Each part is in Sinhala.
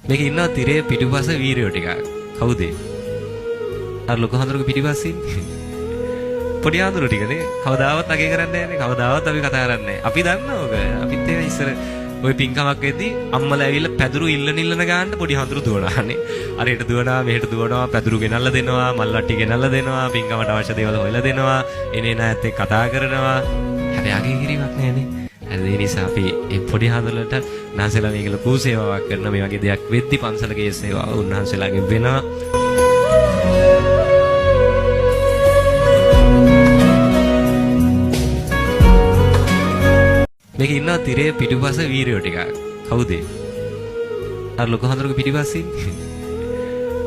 මේක ඉන්නවා තිරේ පිටුපස වීරයෝ ටිකක්. කවුද? අර ලොකු හඳුරුගේ පිටිපස්සේ ඉන්නේ. පොඩි හඳුරු ටිකනේ. කවදාවත් අගේ කරන්නේ නැහැනේ. කවදාවත් අපි කතා කරන්නේ නැහැ. අපි දන්නවා ඔක. අපිත් ඒ ඉස්සර ওই පින්කමක් වෙද්දී අම්මලා ඇවිල්ලා පැදුරු ඉල්ලන ගාන්න පොඩි හඳුරු දුවනානේ. අර හෙට දුවනවා මෙහෙට දුවනවා පැදුරු ගෙනල්ලා දෙනවා මල් වට්ටි ගෙනල්ලා දෙනවා පින්කමට අවශ්‍ය දේවල් හොයලා දෙනවා. එනේ නැත් එක්ක කතා කරනවා. හැබැයි අගේ කිරීමක් නැහැනේ. ඒ නිසා අපි මේ පොඩි හඳුරලට උන්වහන්සේලා මේක ලොකු සේවාවක් කරන මේ වගේ දෙයක් වෙද්දී පන්සලගේ සේවාව උන්වහන්සේලාගෙන් වෙනවා. මේක ඉන්නවා තිරේ පිටුපස වීරයෝ ටිකක්. කවුද? අර ලොකු හඳුරුගේ පිටිපස්සේ ඉන්නේ.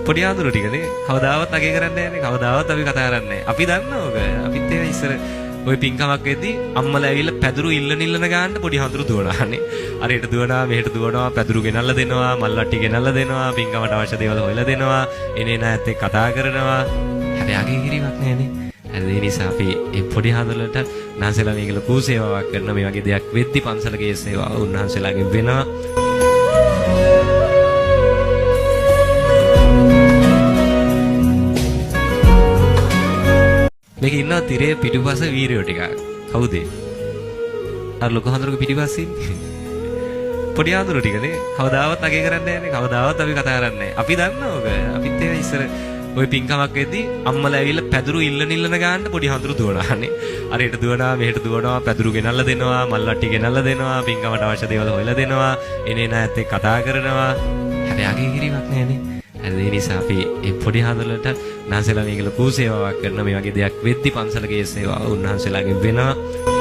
පොඩි හඳුරු ටිකනේ. කවදාවත් අගේ කරන්නේ නැහැනේ. කවදාවත් අපි කතා කරන්නේ නැහැ. අපි දන්නවා ඔක. අපිත් ඒ ඉස්සර ওই පින්කමක් වෙද්දී අම්මලා ඇවිල්ලා පැදුරු ඉල්ලන ගාන්න පොඩි හඳුරු දුවනානේ. අර හෙට දුවනවා මෙහෙට දුවනවා පැදුරු ගෙනල්ලා දෙනවා මල් වට්ටි ගෙනල්ලා දෙනවා පින්කමට අවශ්‍ය දේවල් හොයලා දෙනවා. එනේ නැත් එක්ක කතා කරනවා. හැබැයි අගේ කිරීමක් නැහැනේ. ඒ නිසා අපි මේ පොඩි හඳුරලට උන්වහන්සේලා මේක ලොකු සේවාවක් කරන මේ වගේ දෙයක් වෙද්දී පන්සලගේ සේවාව උන්වහන්සේලාගෙන් වෙනවා. මේක ඉන්නවා තිරේ පිටුපස වීරයෝ ටිකක්. කවුද? අර ලොකු හඳුරුගේ පිටිපස්සේ ඉන්නේ. පොඩි හඳුරු ටිකනේ. කවදාවත් අගේ කරන්නේ නැහැනේ. කවදාවත් අපි කතා කරන්නේ නැහැ. අපි දන්නවා ඔක. අපිත් ඒ ඉස්සර ওই පින්කමක් වෙද්දී අම්මලා ඇවිල්ලා පැදුරු ඉල්ලන ගාන්න පොඩි හඳුරු දුවනානේ. අර හෙට දුවනවා මෙහෙට දුවනවා පැදුරු ගෙනල්ලා දෙනවා මල් වට්ටි ගෙනල්ලා දෙනවා පින්කමට අවශ්‍ය දේවල් හොයලා දෙනවා. එනේ නැත් එක්ක කතා කරනවා. හැබැයි අගේ කිරීමක් නැහැනේ. ඒ නිසා අපි මේ පොඩි හඳුරලට උන්වහන්සේලා මේක ලොකු සේවාවක් කරන මේ වගේ දෙයක් වෙද්දී පන්සලගේ සේවාව උන්වහන්සේලාගෙන් වෙනවා.